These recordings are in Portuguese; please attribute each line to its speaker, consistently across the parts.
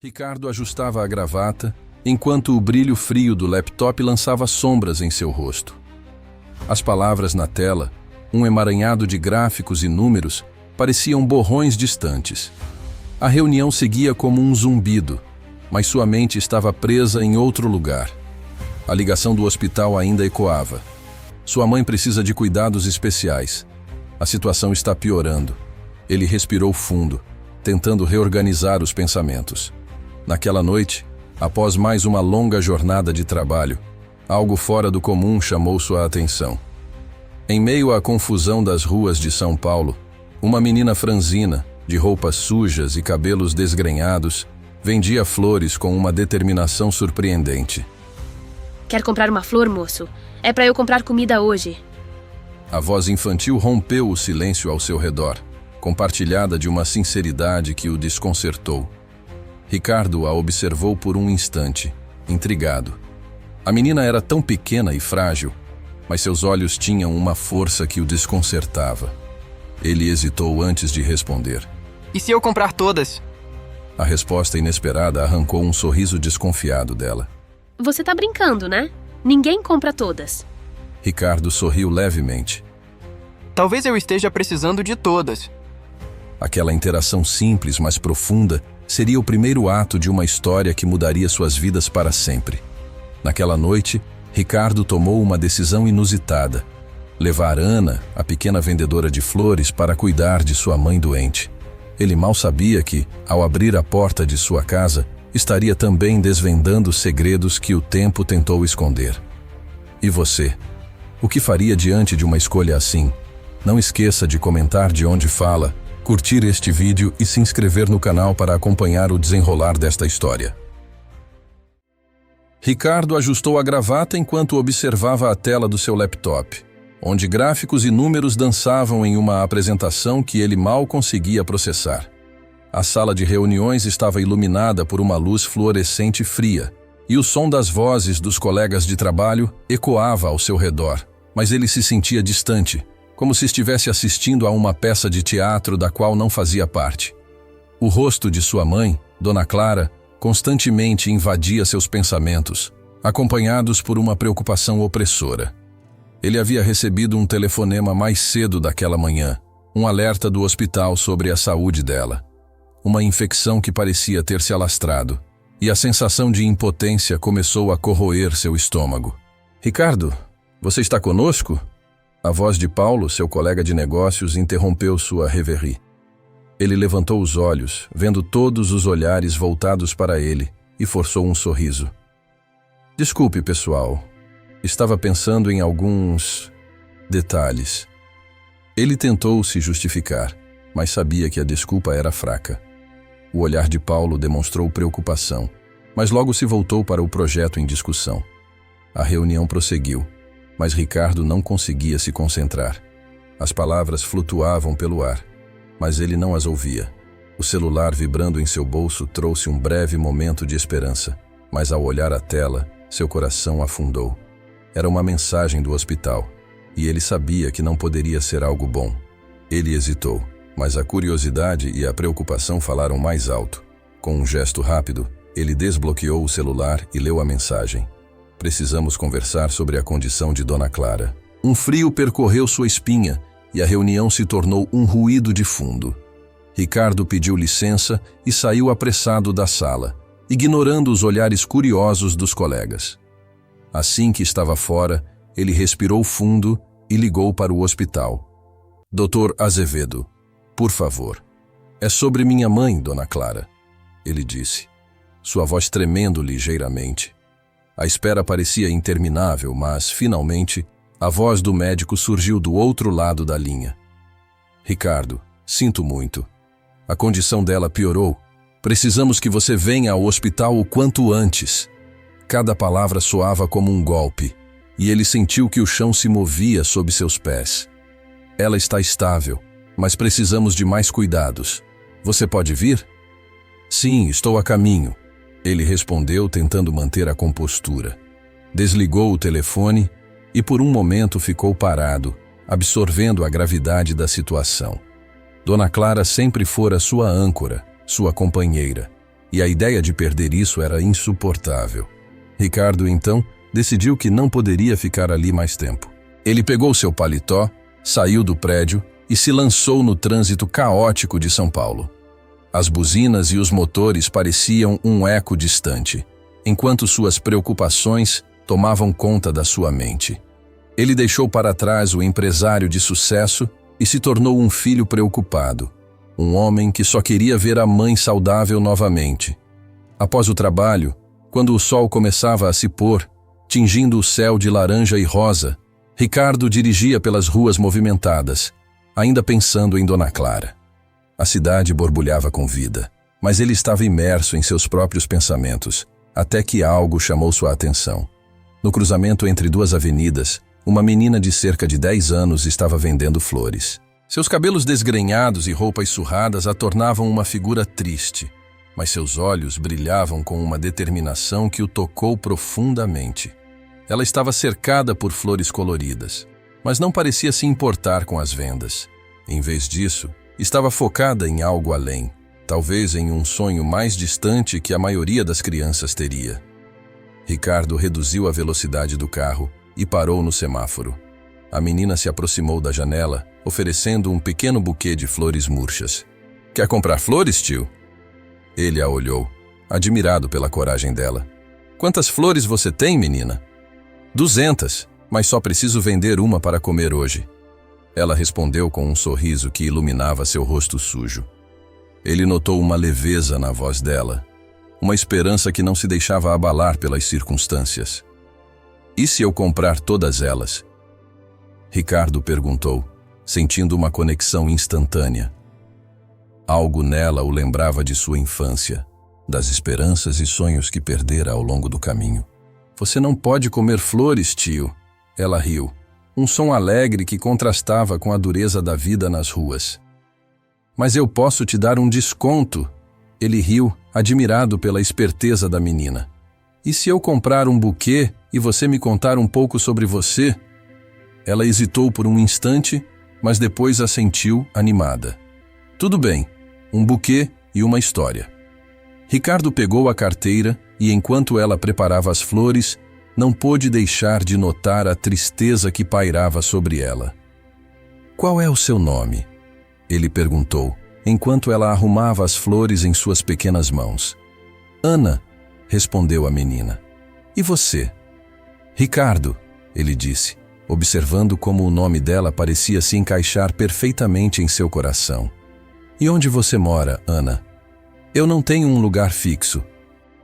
Speaker 1: Ricardo ajustava a gravata, enquanto o brilho frio do laptop lançava sombras em seu rosto. As palavras na tela, um emaranhado de gráficos e números, pareciam borrões distantes. A reunião seguia como um zumbido, mas sua mente estava presa em outro lugar. A ligação do hospital ainda ecoava. Sua mãe precisa de cuidados especiais. A situação está piorando. Ele respirou fundo, tentando reorganizar os pensamentos. Naquela noite, após mais uma longa jornada de trabalho, algo fora do comum chamou sua atenção. Em meio à confusão das ruas de São Paulo, uma menina franzina, de roupas sujas e cabelos desgrenhados, vendia flores com uma determinação surpreendente.
Speaker 2: Quer comprar uma flor, moço? É para eu comprar comida hoje.
Speaker 1: A voz infantil rompeu o silêncio ao seu redor, compartilhada de uma sinceridade que o desconcertou. Ricardo a observou por um instante, intrigado. A menina era tão pequena e frágil, mas seus olhos tinham uma força que o desconcertava. Ele hesitou antes de responder.
Speaker 3: E se eu comprar todas?
Speaker 1: A resposta inesperada arrancou um sorriso desconfiado dela.
Speaker 2: Você tá brincando, né? Ninguém compra todas.
Speaker 1: Ricardo sorriu levemente.
Speaker 3: Talvez eu esteja precisando de todas.
Speaker 1: Aquela interação simples, mas profunda, seria o primeiro ato de uma história que mudaria suas vidas para sempre. Naquela noite, Ricardo tomou uma decisão inusitada: levar Ana, a pequena vendedora de flores, para cuidar de sua mãe doente. Ele mal sabia que, ao abrir a porta de sua casa, estaria também desvendando segredos que o tempo tentou esconder. E você? O que faria diante de uma escolha assim? Não esqueça de comentar de onde fala, curtir este vídeo e se inscrever no canal para acompanhar o desenrolar desta história. Ricardo ajustou a gravata enquanto observava a tela do seu laptop, onde gráficos e números dançavam em uma apresentação que ele mal conseguia processar. A sala de reuniões estava iluminada por uma luz fluorescente fria, e o som das vozes dos colegas de trabalho ecoava ao seu redor, mas ele se sentia distante, como se estivesse assistindo a uma peça de teatro da qual não fazia parte. O rosto de sua mãe, Dona Clara, constantemente invadia seus pensamentos, acompanhados por uma preocupação opressora. Ele havia recebido um telefonema mais cedo daquela manhã, um alerta do hospital sobre a saúde dela. Uma infecção que parecia ter se alastrado, e a sensação de impotência começou a corroer seu estômago. Ricardo, você está conosco? A voz de Paulo, seu colega de negócios, interrompeu sua reverie. Ele levantou os olhos, vendo todos os olhares voltados para ele, e forçou um sorriso. Desculpe, pessoal. Estava pensando em alguns detalhes. Ele tentou se justificar, mas sabia que a desculpa era fraca. O olhar de Paulo demonstrou preocupação, mas logo se voltou para o projeto em discussão. A reunião prosseguiu, mas Ricardo não conseguia se concentrar. As palavras flutuavam pelo ar, mas ele não as ouvia. O celular vibrando em seu bolso trouxe um breve momento de esperança, mas ao olhar a tela, seu coração afundou. Era uma mensagem do hospital, e ele sabia que não poderia ser algo bom. Ele hesitou, mas a curiosidade e a preocupação falaram mais alto. Com um gesto rápido, ele desbloqueou o celular e leu a mensagem. Precisamos conversar sobre a condição de Dona Clara. Um frio percorreu sua espinha e a reunião se tornou um ruído de fundo. Ricardo pediu licença e saiu apressado da sala, ignorando os olhares curiosos dos colegas. Assim que estava fora, ele respirou fundo e ligou para o hospital. Dr. Azevedo, por favor. É sobre minha mãe, Dona Clara, ele disse, sua voz tremendo ligeiramente. A espera parecia interminável, mas, finalmente, a voz do médico surgiu do outro lado da linha. Ricardo, sinto muito. A condição dela piorou. Precisamos que você venha ao hospital o quanto antes. Cada palavra soava como um golpe, e ele sentiu que o chão se movia sob seus pés. Ela está estável, mas precisamos de mais cuidados. Você pode vir? Sim, estou a caminho. Ele respondeu, tentando manter a compostura. Desligou o telefone e por um momento ficou parado, absorvendo a gravidade da situação. Dona Clara sempre fora sua âncora, sua companheira, e a ideia de perder isso era insuportável. Ricardo, então, decidiu que não poderia ficar ali mais tempo. Ele pegou seu paletó, saiu do prédio e se lançou no trânsito caótico de São Paulo. As buzinas e os motores pareciam um eco distante, enquanto suas preocupações tomavam conta da sua mente. Ele deixou para trás o empresário de sucesso e se tornou um filho preocupado, um homem que só queria ver a mãe saudável novamente. Após o trabalho, quando o sol começava a se pôr, tingindo o céu de laranja e rosa, Ricardo dirigia pelas ruas movimentadas, ainda pensando em Dona Clara. A cidade borbulhava com vida, mas ele estava imerso em seus próprios pensamentos, até que algo chamou sua atenção. No cruzamento entre duas avenidas, uma menina de cerca de 10 anos estava vendendo flores. Seus cabelos desgrenhados e roupas surradas a tornavam uma figura triste, mas seus olhos brilhavam com uma determinação que o tocou profundamente. Ela estava cercada por flores coloridas, mas não parecia se importar com as vendas. Em vez disso, estava focada em algo além, talvez em um sonho mais distante que a maioria das crianças teria. Ricardo reduziu a velocidade do carro e parou no semáforo. A menina se aproximou da janela, oferecendo um pequeno buquê de flores murchas. "Quer comprar flores, tio?" Ele a olhou, admirado pela coragem dela. "Quantas flores você tem, menina?" 200, mas só preciso vender uma para comer hoje." Ela respondeu com um sorriso que iluminava seu rosto sujo. Ele notou uma leveza na voz dela, uma esperança que não se deixava abalar pelas circunstâncias. "E se eu comprar todas elas?" Ricardo perguntou, sentindo uma conexão instantânea. Algo nela o lembrava de sua infância, das esperanças e sonhos que perdera ao longo do caminho. "Você não pode comer flores, tio." Ela riu, um som alegre que contrastava com a dureza da vida nas ruas. "Mas eu posso te dar um desconto." Ele riu, admirado pela esperteza da menina. "E se eu comprar um buquê e você me contar um pouco sobre você?" Ela hesitou por um instante, mas depois assentiu, animada. "Tudo bem, um buquê e uma história." Ricardo pegou a carteira e, enquanto ela preparava as flores, não pôde deixar de notar a tristeza que pairava sobre ela. "Qual é o seu nome?" ele perguntou, enquanto ela arrumava as flores em suas pequenas mãos. "Ana", respondeu a menina. "E você?" "Ricardo", ele disse, observando como o nome dela parecia se encaixar perfeitamente em seu coração. "E onde você mora, Ana?" "Eu não tenho um lugar fixo.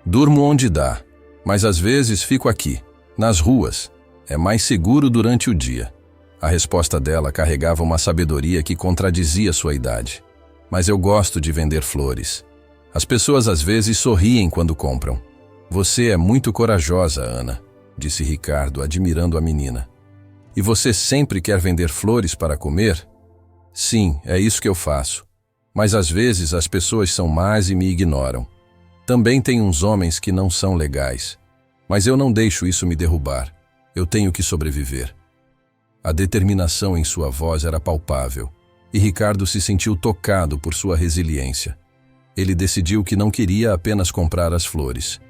Speaker 1: Durmo onde dá, mas às vezes fico aqui, nas ruas. É mais seguro durante o dia." A resposta dela carregava uma sabedoria que contradizia sua idade. "Mas eu gosto de vender flores. As pessoas às vezes sorriem quando compram." "Você é muito corajosa, Ana", disse Ricardo, admirando a menina. "E você sempre quer vender flores para comer?" "Sim, é isso que eu faço. Mas às vezes as pessoas são más e me ignoram. Também tem uns homens que não são legais. Mas eu não deixo isso me derrubar. Eu tenho que sobreviver." A determinação em sua voz era palpável, e Ricardo se sentiu tocado por sua resiliência. Ele decidiu que não queria apenas comprar as flores.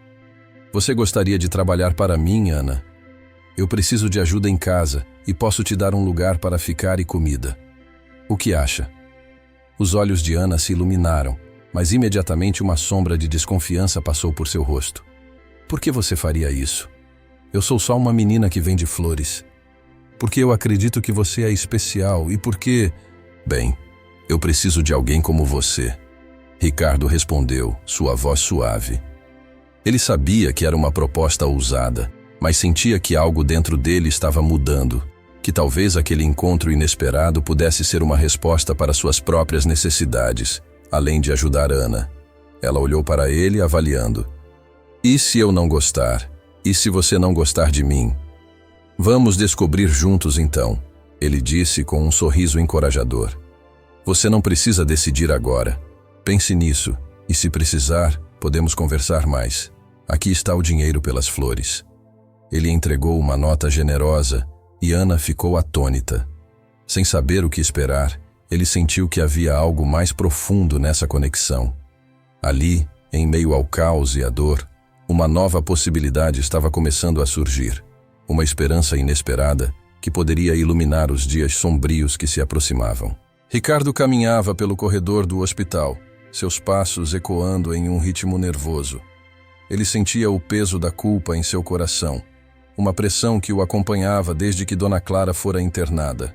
Speaker 1: "Você gostaria de trabalhar para mim, Ana? Eu preciso de ajuda em casa e posso te dar um lugar para ficar e comida. O que acha?" Os olhos de Ana se iluminaram, mas imediatamente uma sombra de desconfiança passou por seu rosto. "Por que você faria isso? Eu sou só uma menina que vende flores. Porque eu acredito que você é especial e porque... Bem, eu preciso de alguém como você." Ricardo respondeu, sua voz suave. Ele sabia que era uma proposta ousada, mas sentia que algo dentro dele estava mudando, que talvez aquele encontro inesperado pudesse ser uma resposta para suas próprias necessidades, além de ajudar Ana. Ela olhou para ele, avaliando. "E se eu não gostar? E se você não gostar de mim?" "Vamos descobrir juntos então", ele disse com um sorriso encorajador. "Você não precisa decidir agora. Pense nisso, e se precisar, podemos conversar mais. Aqui está o dinheiro pelas flores." Ele entregou uma nota generosa e Ana ficou atônita. Sem saber o que esperar, ele sentiu que havia algo mais profundo nessa conexão. Ali, Em meio ao caos e à dor, uma nova possibilidade estava começando a surgir. Uma esperança inesperada que poderia iluminar os dias sombrios que se aproximavam. Ricardo caminhava pelo corredor do hospital, seus passos ecoando em um ritmo nervoso. Ele sentia o peso da culpa em seu coração, uma pressão que o acompanhava desde que Dona Clara fora internada.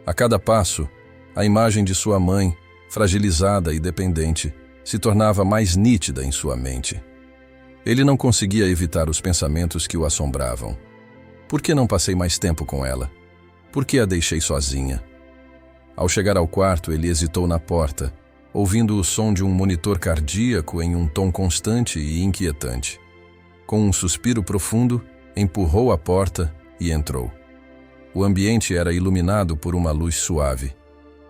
Speaker 1: A cada passo, a imagem de sua mãe, fragilizada e dependente, se tornava mais nítida em sua mente. Ele não conseguia evitar os pensamentos que o assombravam. Por que não passei mais tempo com ela? Por que a deixei sozinha? Ao chegar ao quarto, ele hesitou na porta, ouvindo o som de um monitor cardíaco em um tom constante e inquietante. Com um suspiro profundo, empurrou a porta e entrou. O ambiente era iluminado por uma luz suave,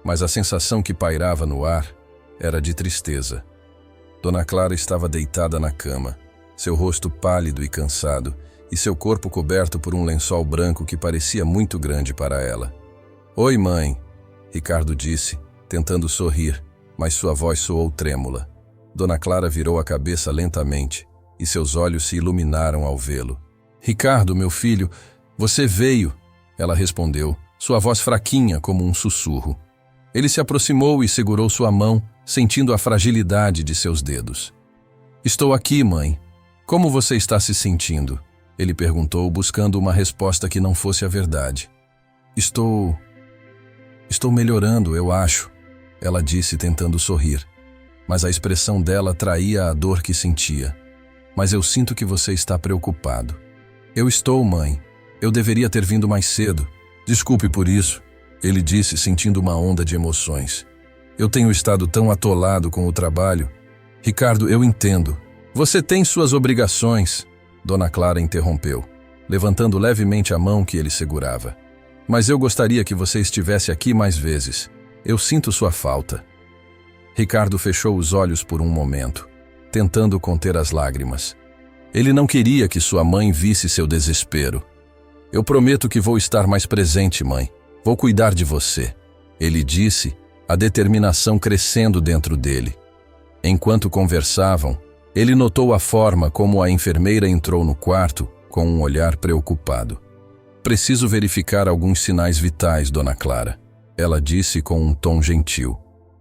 Speaker 1: mas a sensação que pairava no ar era de tristeza. Dona Clara estava deitada na cama, seu rosto pálido e cansado, e seu corpo coberto por um lençol branco que parecia muito grande para ela. "Oi, mãe", Ricardo disse, tentando sorrir, mas sua voz soou trêmula. Dona Clara virou a cabeça lentamente, e seus olhos se iluminaram ao vê-lo. "Ricardo, meu filho, você veio", ela respondeu, sua voz fraquinha como um sussurro. Ele se aproximou e segurou sua mão, sentindo a fragilidade de seus dedos. "Estou aqui, mãe. Como você está se sentindo?" Ele perguntou, buscando uma resposta que não fosse a verdade. Estou melhorando, eu acho", ela disse, tentando sorrir. Mas a expressão dela traía a dor que sentia. "Mas eu sinto que você está preocupado." "Eu estou, mãe. Eu deveria ter vindo mais cedo. Desculpe por isso", ele disse, sentindo uma onda de emoções. "Eu tenho estado tão atolado com o trabalho." "Ricardo, eu entendo. Você tem suas obrigações", Dona Clara interrompeu, levantando levemente a mão que ele segurava. "Mas eu gostaria que você estivesse aqui mais vezes. Eu sinto sua falta." Ricardo fechou os olhos por um momento, tentando conter as lágrimas. Ele não queria que sua mãe visse seu desespero. "Eu prometo que vou estar mais presente, mãe. Vou cuidar de você", ele disse, a determinação crescendo dentro dele. Enquanto conversavam, ele notou a forma como a enfermeira entrou no quarto com um olhar preocupado. "Preciso verificar alguns sinais vitais, Dona Clara", ela disse com um tom gentil.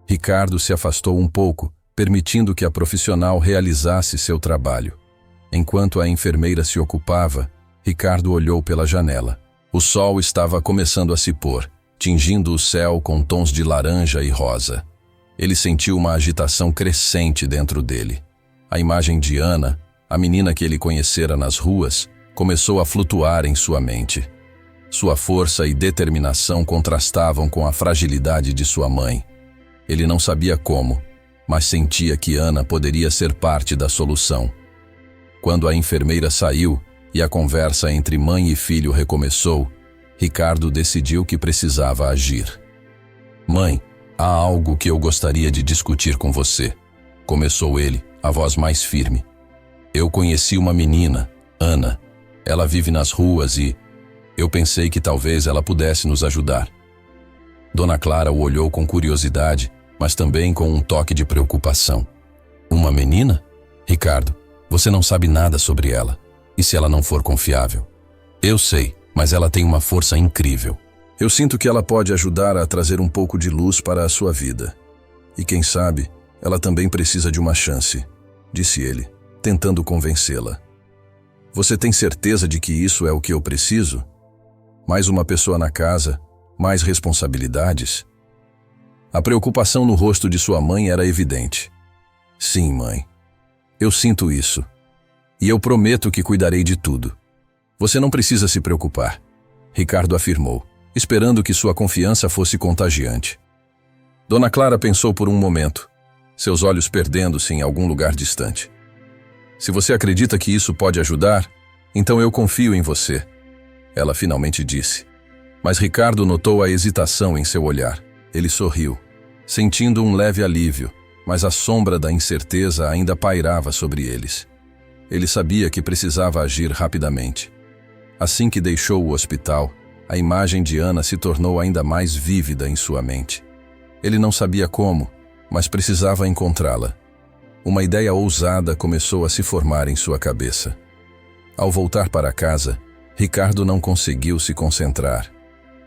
Speaker 1: Ricardo se afastou um pouco, permitindo que a profissional realizasse seu trabalho. Enquanto a enfermeira se ocupava, Ricardo olhou pela janela. O sol estava começando a se pôr, tingindo o céu com tons de laranja e rosa. Ele sentiu uma agitação crescente dentro dele. A imagem de Ana, a menina que ele conhecera nas ruas, começou a flutuar em sua mente. Sua força e determinação contrastavam com a fragilidade de sua mãe. Ele não sabia como, mas sentia que Ana poderia ser parte da solução. Quando a enfermeira saiu e a conversa entre mãe e filho recomeçou, Ricardo decidiu que precisava agir. "Mãe, há algo que eu gostaria de discutir com você", começou ele, a voz mais firme. "Eu conheci uma menina, Ana. Ela vive nas ruas e eu pensei que talvez ela pudesse nos ajudar." Dona Clara o olhou com curiosidade, mas também com um toque de preocupação. "Uma menina? Ricardo, você não sabe nada sobre ela. E se ela não for confiável?" "Eu sei, mas ela tem uma força incrível. Eu sinto que ela pode ajudar a trazer um pouco de luz para a sua vida. E quem sabe, ela também precisa de uma chance", disse ele, tentando convencê-la. "Você tem certeza de que isso é o que eu preciso? Mais uma pessoa na casa, mais responsabilidades?" A preocupação no rosto de sua mãe era evidente. "Sim, mãe. Eu sinto isso. E eu prometo que cuidarei de tudo. Você não precisa se preocupar", Ricardo afirmou, esperando que sua confiança fosse contagiante. Dona Clara pensou por um momento, seus olhos perdendo-se em algum lugar distante. "Se você acredita que isso pode ajudar, então eu confio em você", ela finalmente disse. Mas Ricardo notou a hesitação em seu olhar. Ele sorriu, sentindo um leve alívio, mas a sombra da incerteza ainda pairava sobre eles. Ele sabia que precisava agir rapidamente. Assim que deixou o hospital, a imagem de Ana se tornou ainda mais vívida em sua mente. Ele não sabia como, mas precisava encontrá-la. Uma ideia ousada começou a se formar em sua cabeça. Ao voltar para casa, Ricardo não conseguiu se concentrar.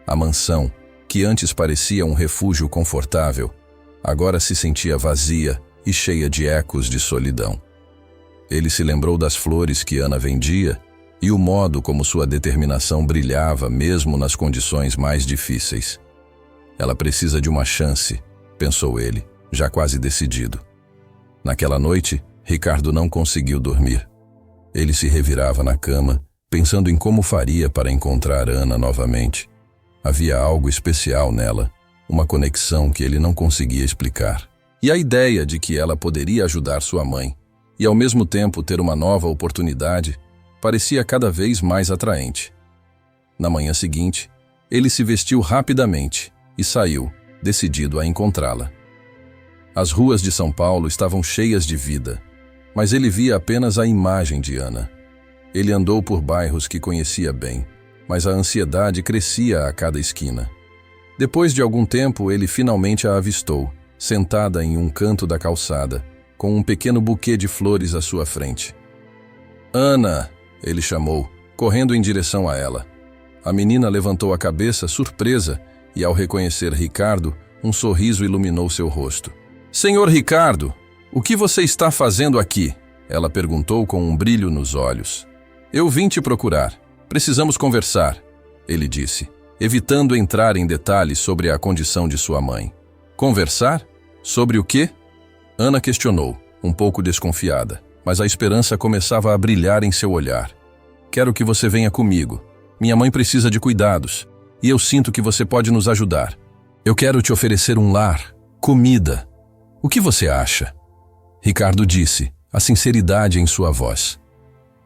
Speaker 1: A mansão, que antes parecia um refúgio confortável, agora se sentia vazia e cheia de ecos de solidão. Ele se lembrou das flores que Ana vendia e o modo como sua determinação brilhava mesmo nas condições mais difíceis. Ela precisa de uma chance, pensou ele, já quase decidido. Naquela noite, Ricardo não conseguiu dormir. Ele se revirava na cama, pensando em como faria para encontrar Ana novamente. Havia algo especial nela, uma conexão que ele não conseguia explicar. E a ideia de que ela poderia ajudar sua mãe, e ao mesmo tempo ter uma nova oportunidade, parecia cada vez mais atraente. Na manhã seguinte, ele se vestiu rapidamente e saiu, decidido a encontrá-la. As ruas de São Paulo estavam cheias de vida, mas ele via apenas a imagem de Ana. Ele andou por bairros que conhecia bem, mas a ansiedade crescia a cada esquina. Depois de algum tempo, ele finalmente a avistou, sentada em um canto da calçada, com um pequeno buquê de flores à sua frente. «Ana!» ele chamou, correndo em direção a ela. A menina levantou a cabeça, surpresa, e ao reconhecer Ricardo, um sorriso iluminou seu rosto. «Senhor Ricardo, o que você está fazendo aqui?» ela perguntou com um brilho nos olhos. «Eu vim te procurar. Precisamos conversar», ele disse, evitando entrar em detalhes sobre a condição de sua mãe. «Conversar? Sobre o quê?» Ana questionou, um pouco desconfiada, mas a esperança começava a brilhar em seu olhar. «Quero que você venha comigo. Minha mãe precisa de cuidados, e eu sinto que você pode nos ajudar. Eu quero te oferecer um lar, comida. O que você acha?» Ricardo disse, a sinceridade em sua voz.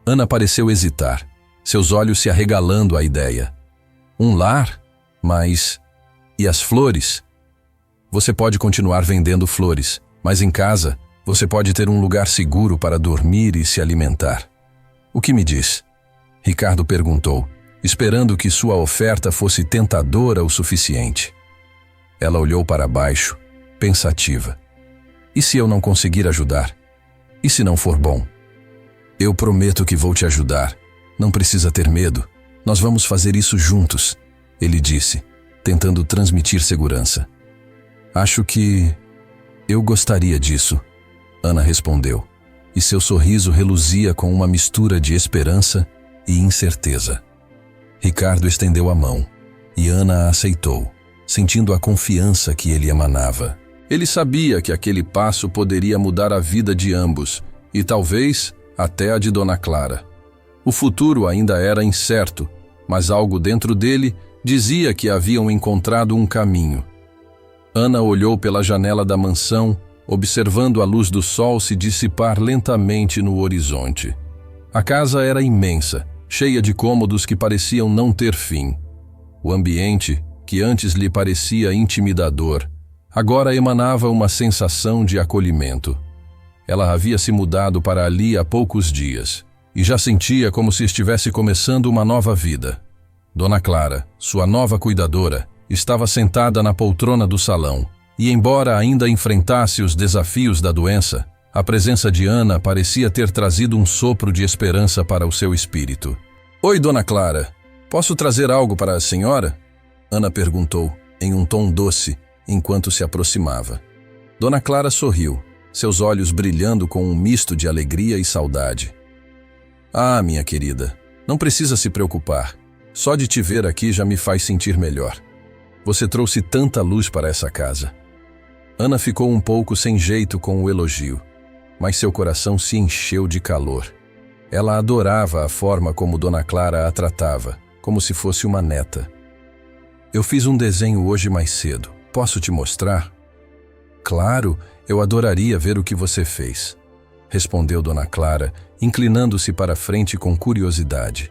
Speaker 1: Ana pareceu hesitar, seus olhos se arregalando à ideia. «Um lar? Mas... e as flores?» «Você pode continuar vendendo flores, mas em casa você pode ter um lugar seguro para dormir e se alimentar. O que me diz?» Ricardo perguntou, esperando que sua oferta fosse tentadora o suficiente. Ela olhou para baixo, pensativa. «E se eu não conseguir ajudar? E se não for bom?» «Eu prometo que vou te ajudar. Não precisa ter medo. Nós vamos fazer isso juntos», ele disse, tentando transmitir segurança. «Acho que... eu gostaria disso», Ana respondeu, e seu sorriso reluzia com uma mistura de esperança e incerteza. Ricardo estendeu a mão, e Ana a aceitou, sentindo a confiança que ele emanava. Ele sabia que aquele passo poderia mudar a vida de ambos, e talvez até a de Dona Clara. O futuro ainda era incerto, mas algo dentro dele dizia que haviam encontrado um caminho. Ana olhou pela janela da mansão, observando a luz do sol se dissipar lentamente no horizonte. A casa era imensa, cheia de cômodos que pareciam não ter fim. O ambiente, que antes lhe parecia intimidador, agora emanava uma sensação de acolhimento. Ela havia se mudado para ali há poucos dias, e já sentia como se estivesse começando uma nova vida. Dona Clara, sua nova cuidadora, estava sentada na poltrona do salão, e embora ainda enfrentasse os desafios da doença, a presença de Ana parecia ter trazido um sopro de esperança para o seu espírito. «Oi, Dona Clara, posso trazer algo para a senhora?» Ana perguntou, em um tom doce, enquanto se aproximava. Dona Clara sorriu, seus olhos brilhando com um misto de alegria e saudade. «Ah, minha querida, não precisa se preocupar. Só de te ver aqui já me faz sentir melhor. Você trouxe tanta luz para essa casa». Ana ficou um pouco sem jeito com o elogio, mas seu coração se encheu de calor. Ela adorava a forma como Dona Clara a tratava, como se fosse uma neta. «Eu fiz um desenho hoje mais cedo. Posso te mostrar?» «Claro, eu adoraria ver o que você fez», respondeu Dona Clara, inclinando-se para frente com curiosidade.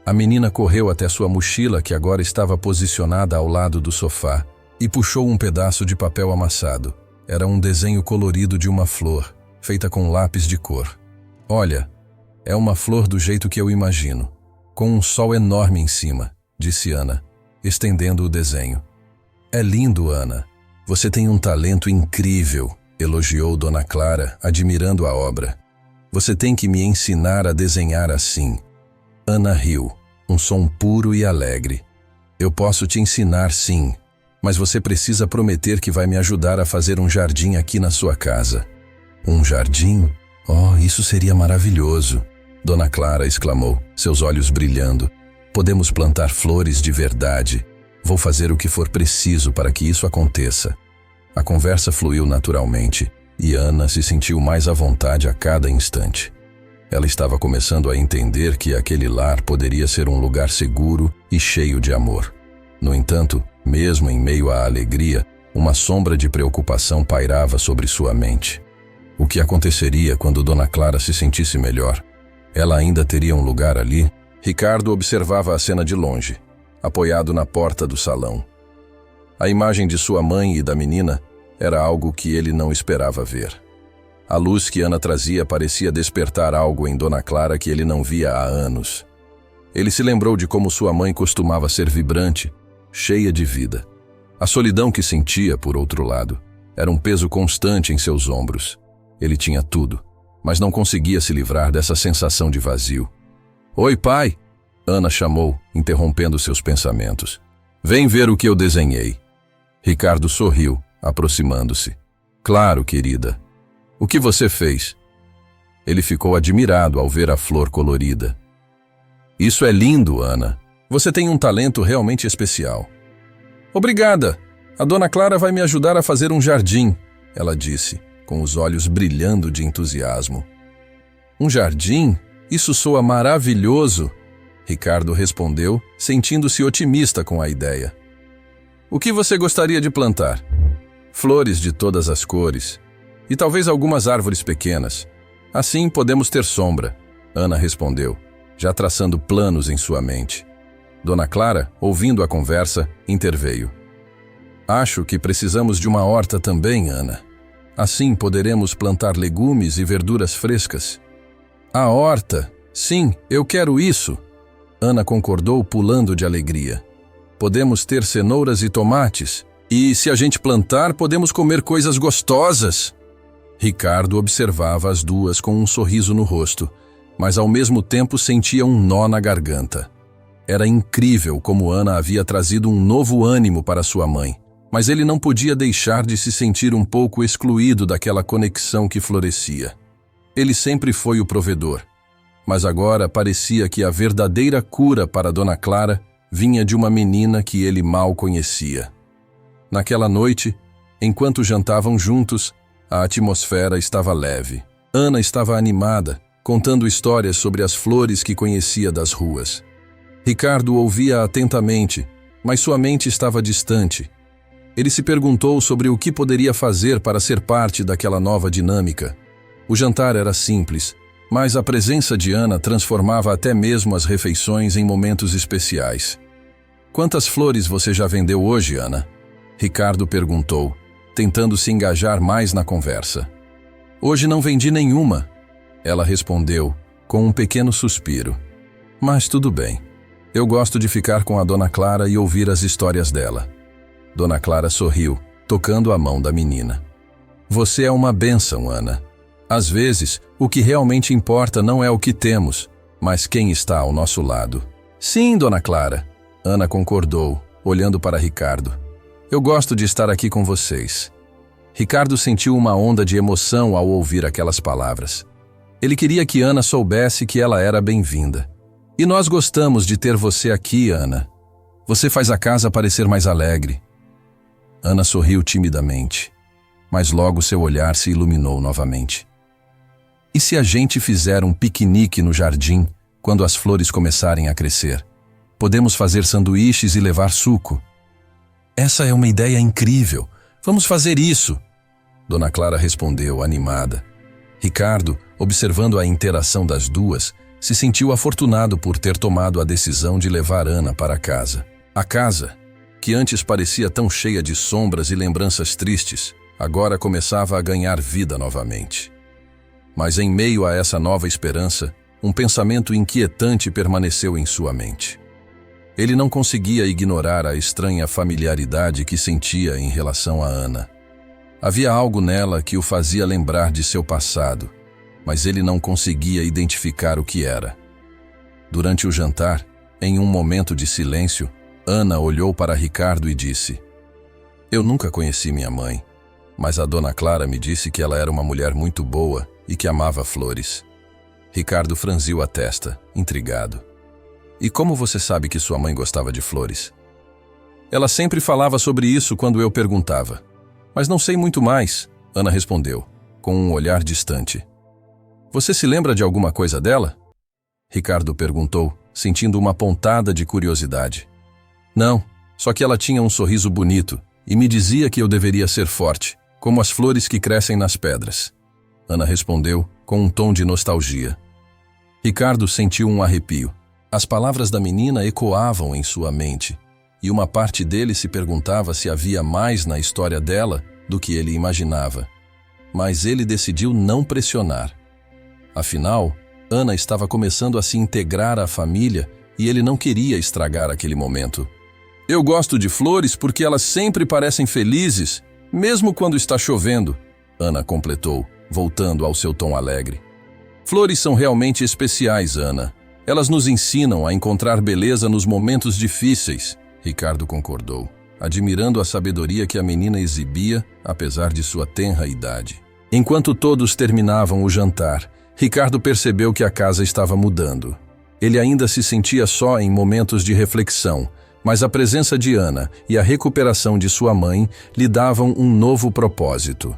Speaker 1: A menina correu até sua mochila, que agora estava posicionada ao lado do sofá, e puxou um pedaço de papel amassado. Era um desenho colorido de uma flor, feita com lápis de cor. «Olha, é uma flor do jeito que eu imagino, com um sol enorme em cima», disse Ana, estendendo o desenho. «É lindo, Ana. Você tem um talento incrível», elogiou Dona Clara, admirando a obra. Você tem que me ensinar a desenhar assim. Ana riu, um som puro e alegre. Eu posso te ensinar, sim, mas você precisa prometer que vai me ajudar a fazer um jardim aqui na sua casa. Um jardim? Oh, isso seria maravilhoso! Dona Clara exclamou, seus olhos brilhando. Podemos plantar flores de verdade. Vou fazer o que for preciso para que isso aconteça. A conversa fluiu naturalmente e Ana se sentiu mais à vontade a cada instante. Ela estava começando a entender que aquele lar poderia ser um lugar seguro e cheio de amor. No entanto, mesmo em meio à alegria, uma sombra de preocupação pairava sobre sua mente. O que aconteceria quando Dona Clara se sentisse melhor? Ela ainda teria um lugar ali? Ricardo observava a cena de longe, apoiado na porta do salão. A imagem de sua mãe e da menina era algo que ele não esperava ver. A luz que Ana trazia parecia despertar algo em Dona Clara que ele não via há anos. Ele se lembrou de como sua mãe costumava ser vibrante, cheia de vida. A solidão que sentia, por outro lado, era um peso constante em seus ombros. Ele tinha tudo, mas não conseguia se livrar dessa sensação de vazio. «Oi, pai!» Ana chamou, interrompendo seus pensamentos. «Vem ver o que eu desenhei». Ricardo sorriu, aproximando-se. «Claro, querida. O que você fez?» Ele ficou admirado ao ver a flor colorida. «Isso é lindo, Ana. Você tem um talento realmente especial». «Obrigada. A Dona Clara vai me ajudar a fazer um jardim», ela disse, com os olhos brilhando de entusiasmo. «Um jardim? Isso soa maravilhoso!» Ricardo respondeu, sentindo-se otimista com a ideia. «O que você gostaria de plantar?» «Flores de todas as cores. E talvez algumas árvores pequenas. Assim podemos ter sombra», Ana respondeu, já traçando planos em sua mente. Dona Clara, ouvindo a conversa, interveio. «Acho que precisamos de uma horta também, Ana. Assim poderemos plantar legumes e verduras frescas». «A horta? Sim, eu quero isso!» Ana concordou, pulando de alegria. «Podemos ter cenouras e tomates. E se a gente plantar, podemos comer coisas gostosas!» Ricardo observava as duas com um sorriso no rosto, mas ao mesmo tempo sentia um nó na garganta. Era incrível como Ana havia trazido um novo ânimo para sua mãe, mas ele não podia deixar de se sentir um pouco excluído daquela conexão que florescia. Ele sempre foi o provedor, mas agora parecia que a verdadeira cura para Dona Clara vinha de uma menina que ele mal conhecia. Naquela noite, enquanto jantavam juntos, a atmosfera estava leve. Ana estava animada, contando histórias sobre as flores que conhecia das ruas. Ricardo ouvia atentamente, mas sua mente estava distante. Ele se perguntou sobre o que poderia fazer para ser parte daquela nova dinâmica. O jantar era simples, mas a presença de Ana transformava até mesmo as refeições em momentos especiais. «Quantas flores você já vendeu hoje, Ana?» Ricardo perguntou, tentando se engajar mais na conversa. «Hoje não vendi nenhuma», ela respondeu, com um pequeno suspiro. «Mas tudo bem. Eu gosto de ficar com a Dona Clara e ouvir as histórias dela». Dona Clara sorriu, tocando a mão da menina. «Você é uma bênção, Ana. Às vezes, o que realmente importa não é o que temos, mas quem está ao nosso lado». «Sim, Dona Clara», Ana concordou, olhando para Ricardo. «Eu gosto de estar aqui com vocês». Ricardo sentiu uma onda de emoção ao ouvir aquelas palavras. Ele queria que Ana soubesse que ela era bem-vinda. «E nós gostamos de ter você aqui, Ana. Você faz a casa parecer mais alegre». Ana sorriu timidamente, mas logo seu olhar se iluminou novamente. «E se a gente fizer um piquenique no jardim quando as flores começarem a crescer? Podemos fazer sanduíches e levar suco». «Essa é uma ideia incrível. Vamos fazer isso!» Dona Clara respondeu, animada. Ricardo, observando a interação das duas, se sentiu afortunado por ter tomado a decisão de levar Ana para casa. A casa, que antes parecia tão cheia de sombras e lembranças tristes, agora começava a ganhar vida novamente. Mas em meio a essa nova esperança, um pensamento inquietante permaneceu em sua mente. Ele não conseguia ignorar a estranha familiaridade que sentia em relação a Ana. Havia algo nela que o fazia lembrar de seu passado, mas ele não conseguia identificar o que era. Durante o jantar, em um momento de silêncio, Ana olhou para Ricardo e disse: "Eu nunca conheci minha mãe, mas a dona Clara me disse que ela era uma mulher muito boa e que amava flores." Ricardo franziu a testa, intrigado. "E como você sabe que sua mãe gostava de flores?" "Ela sempre falava sobre isso quando eu perguntava. Mas não sei muito mais", Ana respondeu, com um olhar distante. "Você se lembra de alguma coisa dela?" Ricardo perguntou, sentindo uma pontada de curiosidade. "Não, só que ela tinha um sorriso bonito e me dizia que eu deveria ser forte, como as flores que crescem nas pedras." Ana respondeu com um tom de nostalgia. Ricardo sentiu um arrepio. As palavras da menina ecoavam em sua mente, e uma parte dele se perguntava se havia mais na história dela do que ele imaginava. Mas ele decidiu não pressionar. Afinal, Ana estava começando a se integrar à família e ele não queria estragar aquele momento. "Eu gosto de flores porque elas sempre parecem felizes, mesmo quando está chovendo", Ana completou, voltando ao seu tom alegre. "Flores são realmente especiais, Ana. Elas nos ensinam a encontrar beleza nos momentos difíceis", Ricardo concordou, admirando a sabedoria que a menina exibia, apesar de sua tenra idade. Enquanto todos terminavam o jantar, Ricardo percebeu que a casa estava mudando. Ele ainda se sentia só em momentos de reflexão, mas a presença de Ana e a recuperação de sua mãe lhe davam um novo propósito.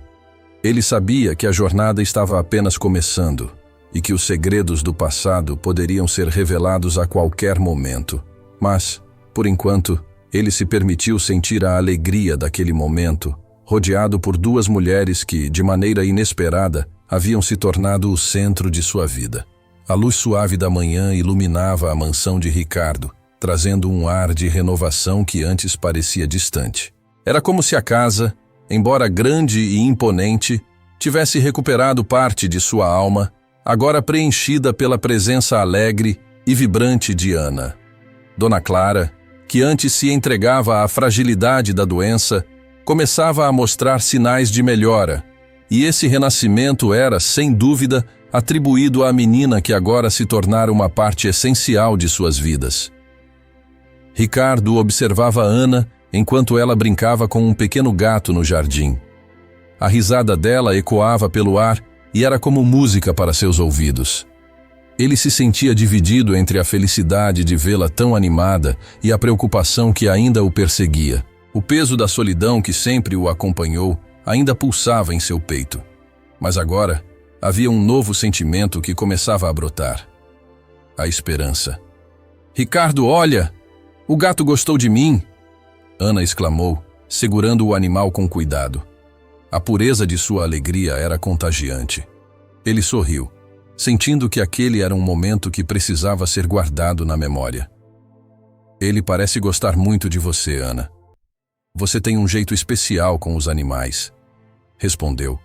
Speaker 1: Ele sabia que a jornada estava apenas começando e que os segredos do passado poderiam ser revelados a qualquer momento. Mas, por enquanto, ele se permitiu sentir a alegria daquele momento, rodeado por duas mulheres que, de maneira inesperada, haviam se tornado o centro de sua vida. A luz suave da manhã iluminava a mansão de Ricardo, trazendo um ar de renovação que antes parecia distante. Era como se a casa, embora grande e imponente, tivesse recuperado parte de sua alma, agora preenchida pela presença alegre e vibrante de Ana. Dona Clara, que antes se entregava à fragilidade da doença, começava a mostrar sinais de melhora, e esse renascimento era, sem dúvida, atribuído à menina que agora se tornara uma parte essencial de suas vidas. Ricardo observava Ana enquanto ela brincava com um pequeno gato no jardim. A risada dela ecoava pelo ar e era como música para seus ouvidos. Ele se sentia dividido entre a felicidade de vê-la tão animada e a preocupação que ainda o perseguia. O peso da solidão que sempre o acompanhou ainda pulsava em seu peito. Mas agora havia um novo sentimento que começava a brotar: a esperança. "Ricardo, olha! O gato gostou de mim!" Ana exclamou, segurando o animal com cuidado. A pureza de sua alegria era contagiante. Ele sorriu, sentindo que aquele era um momento que precisava ser guardado na memória. "Ele parece gostar muito de você, Ana. Você tem um jeito especial com os animais", respondeu,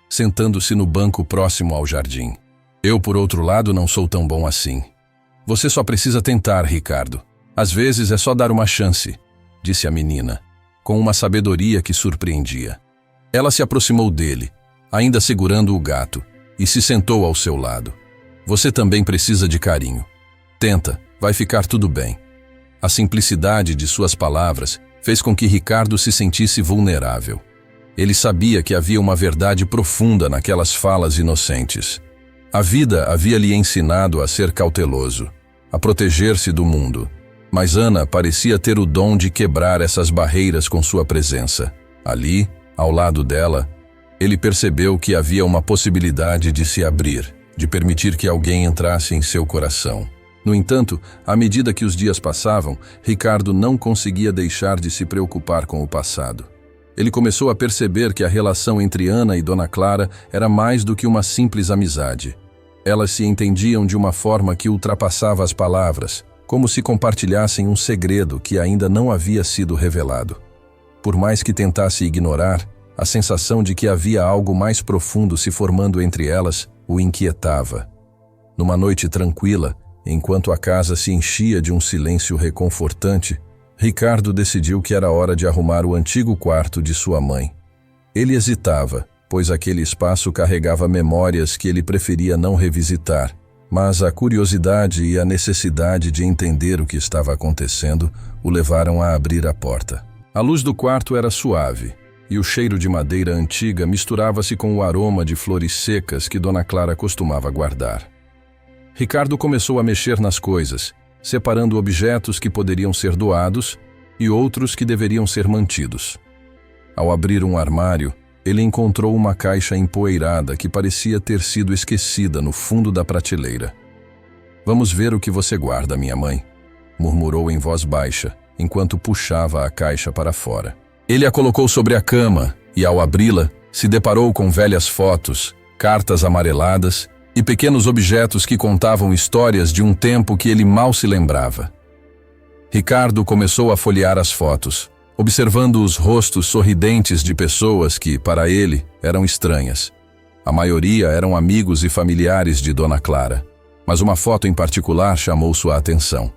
Speaker 1: sentando-se no banco próximo ao jardim. "Eu, por outro lado, não sou tão bom assim. Você só precisa tentar, Ricardo. Às vezes é só dar uma chance", disse a menina, com uma sabedoria que surpreendia. Ela se aproximou dele, ainda segurando o gato, e se sentou ao seu lado. "Você também precisa de carinho. Tenta, vai ficar tudo bem." A simplicidade de suas palavras fez com que Ricardo se sentisse vulnerável. Ele sabia que havia uma verdade profunda naquelas falas inocentes. A vida havia lhe ensinado a ser cauteloso, a proteger-se do mundo. Mas Ana parecia ter o dom de quebrar essas barreiras com sua presença. Ali, ao lado dela, ele percebeu que havia uma possibilidade de se abrir, de permitir que alguém entrasse em seu coração. No entanto, à medida que os dias passavam, Ricardo não conseguia deixar de se preocupar com o passado. Ele começou a perceber que a relação entre Ana e Dona Clara era mais do que uma simples amizade. Elas se entendiam de uma forma que ultrapassava as palavras, como se compartilhassem um segredo que ainda não havia sido revelado. Por mais que tentasse ignorar, a sensação de que havia algo mais profundo se formando entre elas o inquietava. Numa noite tranquila, enquanto a casa se enchia de um silêncio reconfortante, Ricardo decidiu que era hora de arrumar o antigo quarto de sua mãe. Ele hesitava, pois aquele espaço carregava memórias que ele preferia não revisitar, mas a curiosidade e a necessidade de entender o que estava acontecendo o levaram a abrir a porta. A luz do quarto era suave, e o cheiro de madeira antiga misturava-se com o aroma de flores secas que Dona Clara costumava guardar. Ricardo começou a mexer nas coisas, separando objetos que poderiam ser doados e outros que deveriam ser mantidos. Ao abrir um armário, ele encontrou uma caixa empoeirada que parecia ter sido esquecida no fundo da prateleira. "Vamos ver o que você guarda, minha mãe", murmurou em voz baixa, enquanto puxava a caixa para fora. Ele a colocou sobre a cama e, ao abri-la, se deparou com velhas fotos, cartas amareladas e pequenos objetos que contavam histórias de um tempo que ele mal se lembrava. Ricardo começou a folhear as fotos, observando os rostos sorridentes de pessoas que, para ele, eram estranhas. A maioria eram amigos e familiares de Dona Clara, mas uma foto em particular chamou sua atenção.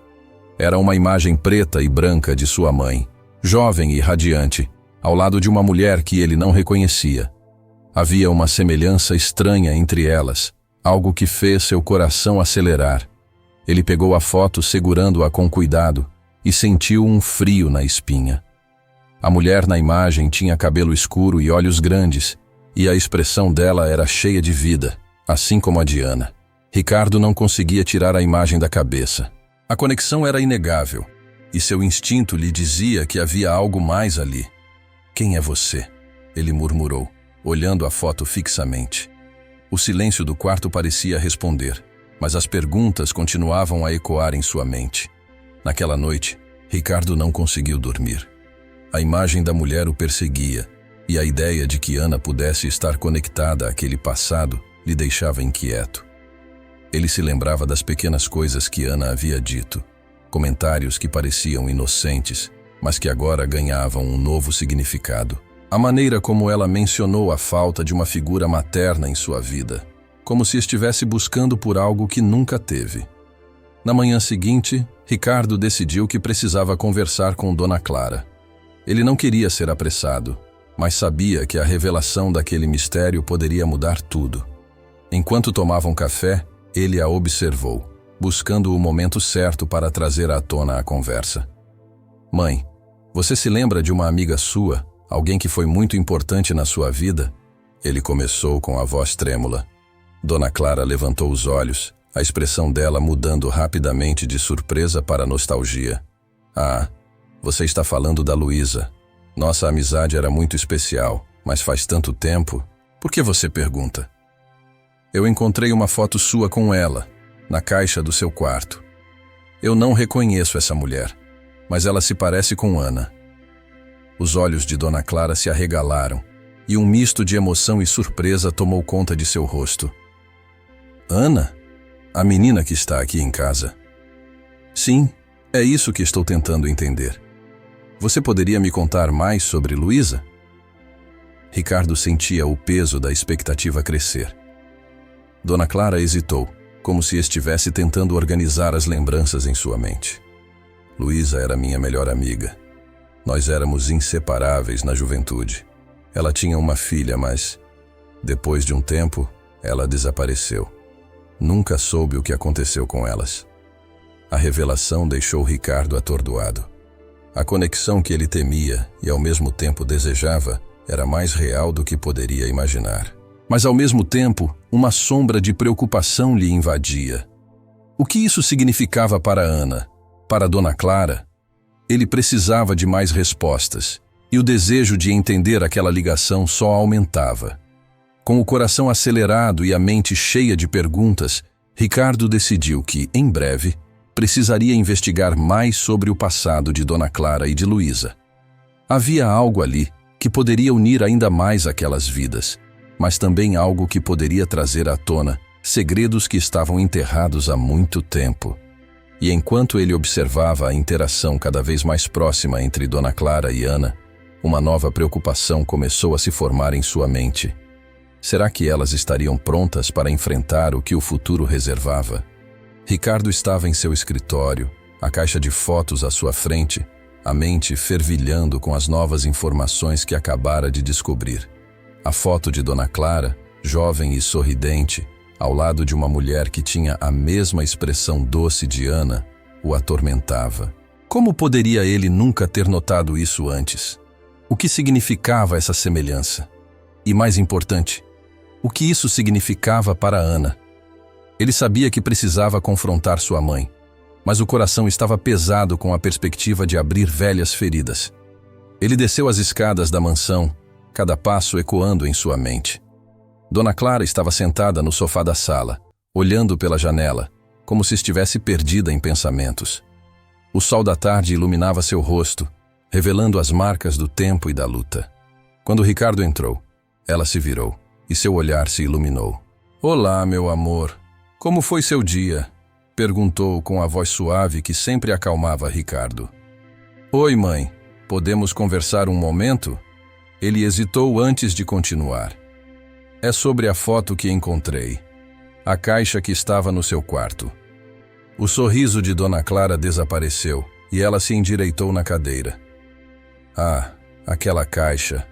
Speaker 1: Era uma imagem preta e branca de sua mãe, jovem e radiante, ao lado de uma mulher que ele não reconhecia. Havia uma semelhança estranha entre elas, algo que fez seu coração acelerar. Ele pegou a foto segurando-a com cuidado e sentiu um frio na espinha. A mulher na imagem tinha cabelo escuro e olhos grandes, e a expressão dela era cheia de vida, assim como a de Ana. Ricardo não conseguia tirar a imagem da cabeça. A conexão era inegável, e seu instinto lhe dizia que havia algo mais ali. "Quem é você?", ele murmurou, olhando a foto fixamente. O silêncio do quarto parecia responder, mas as perguntas continuavam a ecoar em sua mente. Naquela noite, Ricardo não conseguiu dormir. A imagem da mulher o perseguia, e a ideia de que Ana pudesse estar conectada àquele passado lhe deixava inquieto. Ele se lembrava das pequenas coisas que Ana havia dito, comentários que pareciam inocentes, mas que agora ganhavam um novo significado. A maneira como ela mencionou a falta de uma figura materna em sua vida, como se estivesse buscando por algo que nunca teve. Na manhã seguinte, Ricardo decidiu que precisava conversar com Dona Clara. Ele não queria ser apressado, mas sabia que a revelação daquele mistério poderia mudar tudo. Enquanto tomavam café, ele a observou, buscando o momento certo para trazer à tona a conversa. "Mãe, você se lembra de uma amiga sua, alguém que foi muito importante na sua vida?", ele começou com a voz trêmula. Dona Clara levantou os olhos, a expressão dela mudando rapidamente de surpresa para nostalgia. "Ah, você está falando da Luísa. Nossa amizade era muito especial, mas faz tanto tempo. Por que você pergunta?" "Eu encontrei uma foto sua com ela, na caixa do seu quarto. Eu não reconheço essa mulher, mas ela se parece com Ana." Os olhos de Dona Clara se arregalaram, e um misto de emoção e surpresa tomou conta de seu rosto. "Ana? A menina que está aqui em casa?" "Sim, é isso que estou tentando entender. Você poderia me contar mais sobre Luísa?" Ricardo sentia o peso da expectativa crescer. Dona Clara hesitou, como se estivesse tentando organizar as lembranças em sua mente. "Luísa era minha melhor amiga. Nós éramos inseparáveis na juventude. Ela tinha uma filha, mas, depois de um tempo, ela desapareceu. Nunca soube o que aconteceu com elas." A revelação deixou Ricardo atordoado. A conexão que ele temia e ao mesmo tempo desejava era mais real do que poderia imaginar. Mas ao mesmo tempo, uma sombra de preocupação lhe invadia. O que isso significava para Ana? Para Dona Clara? Ele precisava de mais respostas, e o desejo de entender aquela ligação só aumentava. Com o coração acelerado e a mente cheia de perguntas, Ricardo decidiu que, em breve, precisaria investigar mais sobre o passado de Dona Clara e de Luísa. Havia algo ali que poderia unir ainda mais aquelas vidas, mas também algo que poderia trazer à tona segredos que estavam enterrados há muito tempo. E enquanto ele observava a interação cada vez mais próxima entre Dona Clara e Ana, uma nova preocupação começou a se formar em sua mente. Será que elas estariam prontas para enfrentar o que o futuro reservava? Ricardo estava em seu escritório, a caixa de fotos à sua frente, a mente fervilhando com as novas informações que acabara de descobrir. A foto de Dona Clara, jovem e sorridente, ao lado de uma mulher que tinha a mesma expressão doce de Ana, o atormentava. Como poderia ele nunca ter notado isso antes? O que significava essa semelhança? E mais importante, o que isso significava para Ana? Ele sabia que precisava confrontar sua mãe, mas o coração estava pesado com a perspectiva de abrir velhas feridas. Ele desceu as escadas da mansão, cada passo ecoando em sua mente. Dona Clara estava sentada no sofá da sala, olhando pela janela, como se estivesse perdida em pensamentos. O sol da tarde iluminava seu rosto, revelando as marcas do tempo e da luta. Quando Ricardo entrou, ela se virou e seu olhar se iluminou. "Olá, meu amor. Como foi seu dia?" perguntou com a voz suave que sempre acalmava Ricardo. "Oi, mãe. Podemos conversar um momento?" Ele hesitou antes de continuar. "É sobre a foto que encontrei. A caixa que estava no seu quarto." O sorriso de Dona Clara desapareceu e ela se endireitou na cadeira. "Ah, aquela caixa.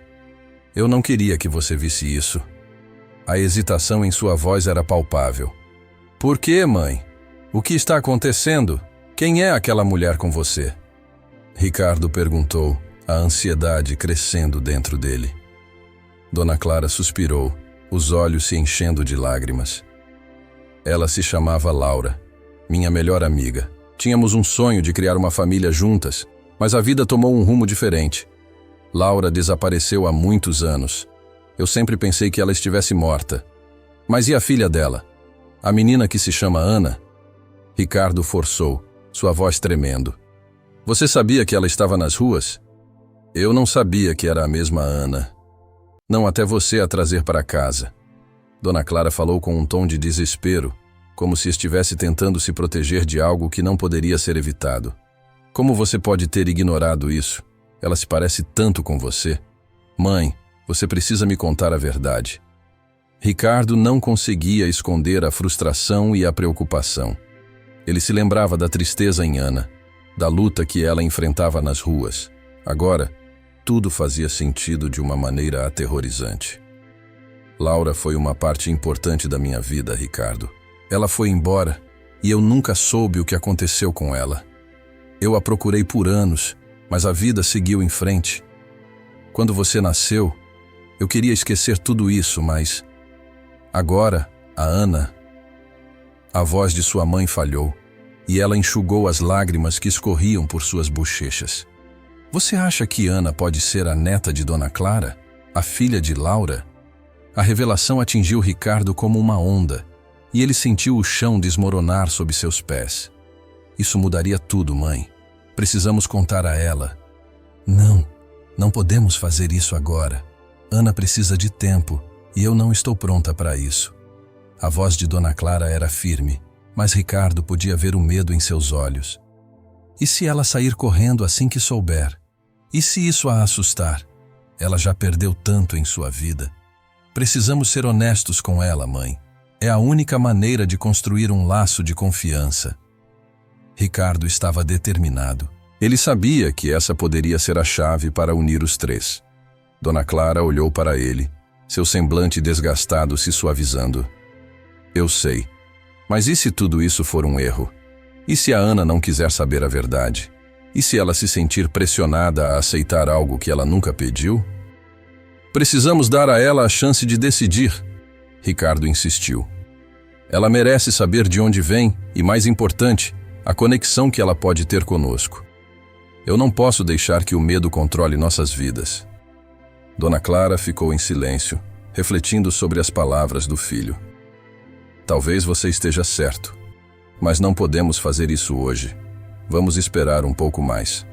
Speaker 1: Eu não queria que você visse isso." A hesitação em sua voz era palpável. "Por quê, mãe? O que está acontecendo? Quem é aquela mulher com você?" Ricardo perguntou, a ansiedade crescendo dentro dele. Dona Clara suspirou, os olhos se enchendo de lágrimas. Ela se chamava Laura, minha melhor amiga. Tínhamos um sonho de criar uma família juntas, mas a vida tomou um rumo diferente. Laura desapareceu há muitos anos. Eu sempre pensei que ela estivesse morta. Mas e a filha dela? A menina que se chama Ana? Ricardo forçou, sua voz tremendo. "Você sabia que ela estava nas ruas?" "Eu não sabia que era a mesma Ana. Não até você a trazer para casa." Dona Clara falou com um tom de desespero, como se estivesse tentando se proteger de algo que não poderia ser evitado. "Como você pode ter ignorado isso? Ela se parece tanto com você. Mãe, você precisa me contar a verdade." Ricardo não conseguia esconder a frustração e a preocupação. Ele se lembrava da tristeza em Ana, da luta que ela enfrentava nas ruas. Agora, tudo fazia sentido de uma maneira aterrorizante. "Laura foi uma parte importante da minha vida, Ricardo. Ela foi embora e eu nunca soube o que aconteceu com ela. Eu a procurei por anos, mas a vida seguiu em frente. Quando você nasceu, eu queria esquecer tudo isso, mas... agora, a Ana..." A voz de sua mãe falhou, e ela enxugou as lágrimas que escorriam por suas bochechas. "Você acha que Ana pode ser a neta de Dona Clara, a filha de Laura?" A revelação atingiu Ricardo como uma onda, e ele sentiu o chão desmoronar sob seus pés. "Isso mudaria tudo, mãe. Precisamos contar a ela." Não podemos fazer isso agora. Ana precisa de tempo, e eu não estou pronta para isso." A voz de Dona Clara era firme, mas Ricardo podia ver o medo em seus olhos. E se ela sair correndo assim que souber? E se isso a assustar? Ela já perdeu tanto em sua vida. Precisamos ser honestos com ela, mãe. É a única maneira de construir um laço de confiança. Ricardo estava determinado. Ele sabia que essa poderia ser a chave para unir os três. Dona Clara olhou para ele, seu semblante desgastado se suavizando. "Eu sei. Mas e se tudo isso for um erro? E se a Ana não quiser saber a verdade? E se ela se sentir pressionada a aceitar algo que ela nunca pediu?" "Precisamos dar a ela a chance de decidir", Ricardo insistiu. "Ela merece saber de onde vem e, mais importante, a conexão que ela pode ter conosco. Eu não posso deixar que o medo controle nossas vidas." Dona Clara ficou em silêncio, refletindo sobre as palavras do filho. "Talvez você esteja certo, mas não podemos fazer isso hoje. Vamos esperar um pouco mais.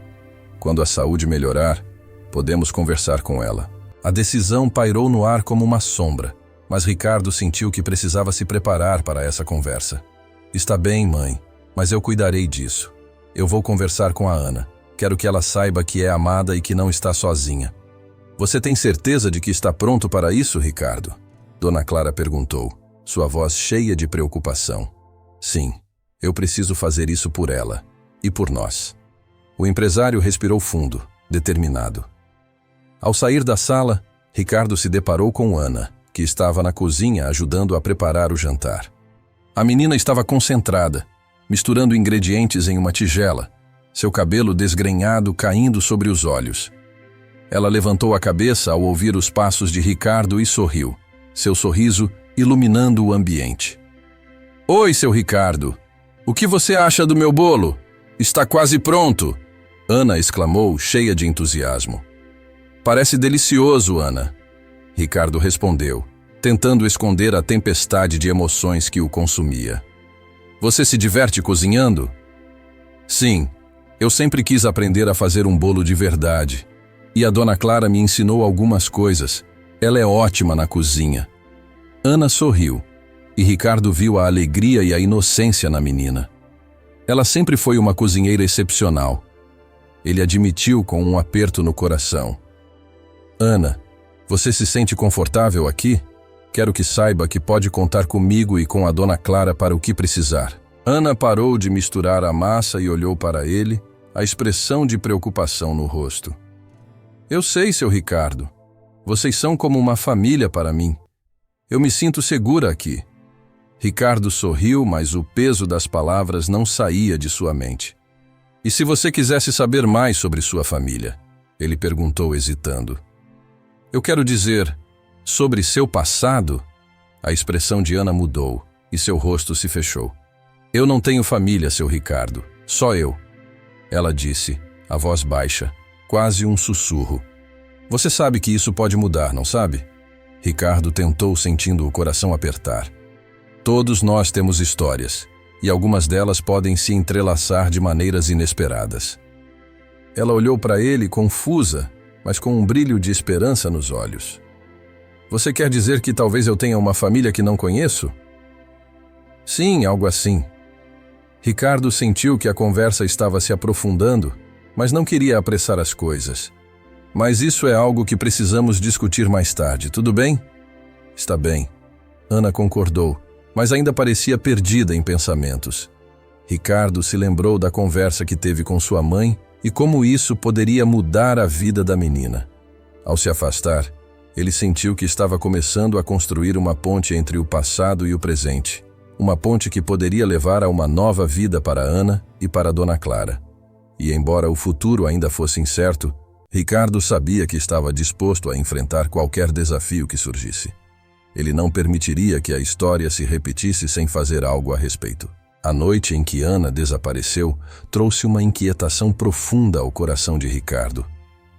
Speaker 1: Quando a saúde melhorar, podemos conversar com ela." A decisão pairou no ar como uma sombra, mas Ricardo sentiu que precisava se preparar para essa conversa. "Está bem, mãe, mas eu cuidarei disso. Eu vou conversar com a Ana. Quero que ela saiba que é amada e que não está sozinha." "Você tem certeza de que está pronto para isso, Ricardo?" Dona Clara perguntou, sua voz cheia de preocupação. "Sim, eu preciso fazer isso por ela e por nós." O empresário respirou fundo, determinado. Ao sair da sala, Ricardo se deparou com Ana, que estava na cozinha ajudando a preparar o jantar. A menina estava concentrada, misturando ingredientes em uma tigela, seu cabelo desgrenhado caindo sobre os olhos. Ela levantou a cabeça ao ouvir os passos de Ricardo e sorriu, seu sorriso iluminando o ambiente. "Oi, seu Ricardo! O que você acha do meu bolo? Está quase pronto!" Ana exclamou, cheia de entusiasmo. "Parece delicioso, Ana." Ricardo respondeu, tentando esconder a tempestade de emoções que o consumia. "Você se diverte cozinhando?" "Sim, eu sempre quis aprender a fazer um bolo de verdade. E a Dona Clara me ensinou algumas coisas. Ela é ótima na cozinha." Ana sorriu, e Ricardo viu a alegria e a inocência na menina. Ela sempre foi uma cozinheira excepcional. Ele admitiu com um aperto no coração. "Ana, você se sente confortável aqui? Quero que saiba que pode contar comigo e com a Dona Clara para o que precisar." Ana parou de misturar a massa e olhou para ele, a expressão de preocupação no rosto. "Eu sei, seu Ricardo. Vocês são como uma família para mim. Eu me sinto segura aqui." Ricardo sorriu, mas o peso das palavras não saía de sua mente. "E se você quisesse saber mais sobre sua família?" Ele perguntou, hesitando. "Eu quero dizer, sobre seu passado?" A expressão de Ana mudou, e seu rosto se fechou. "Eu não tenho família, seu Ricardo. Só eu." Ela disse, a voz baixa, quase um sussurro. "Você sabe que isso pode mudar, não sabe?" Ricardo tentou, sentindo o coração apertar. "Todos nós temos histórias, e algumas delas podem se entrelaçar de maneiras inesperadas." Ela olhou para ele confusa, mas com um brilho de esperança nos olhos. "Você quer dizer que talvez eu tenha uma família que não conheço?" "Sim, algo assim." Ricardo sentiu que a conversa estava se aprofundando, mas não queria apressar as coisas. "Mas isso é algo que precisamos discutir mais tarde, tudo bem?" "Está bem." Ana concordou, mas ainda parecia perdida em pensamentos. Ricardo se lembrou da conversa que teve com sua mãe e como isso poderia mudar a vida da menina. Ao se afastar, ele sentiu que estava começando a construir uma ponte entre o passado e o presente. Uma ponte que poderia levar a uma nova vida para Ana e para Dona Clara. E embora o futuro ainda fosse incerto, Ricardo sabia que estava disposto a enfrentar qualquer desafio que surgisse. Ele não permitiria que a história se repetisse sem fazer algo a respeito. A noite em que Ana desapareceu trouxe uma inquietação profunda ao coração de Ricardo.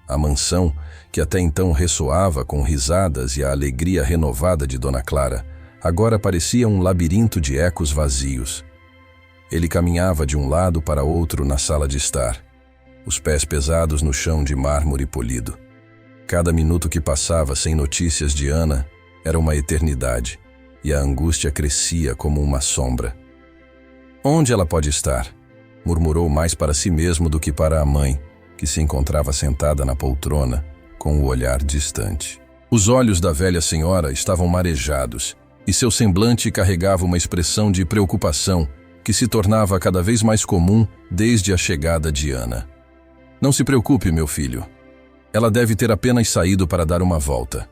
Speaker 1: A mansão, que até então ressoava com risadas e a alegria renovada de Dona Clara, agora parecia um labirinto de ecos vazios. Ele caminhava de um lado para outro na sala de estar, os pés pesados no chão de mármore polido. Cada minuto que passava sem notícias de Ana era uma eternidade, e a angústia crescia como uma sombra. "Onde ela pode estar?" murmurou mais para si mesmo do que para a mãe, que se encontrava sentada na poltrona, com o olhar distante. Os olhos da velha senhora estavam marejados, e seu semblante carregava uma expressão de preocupação que se tornava cada vez mais comum desde a chegada de Ana. "Não se preocupe, meu filho. Ela deve ter apenas saído para dar uma volta."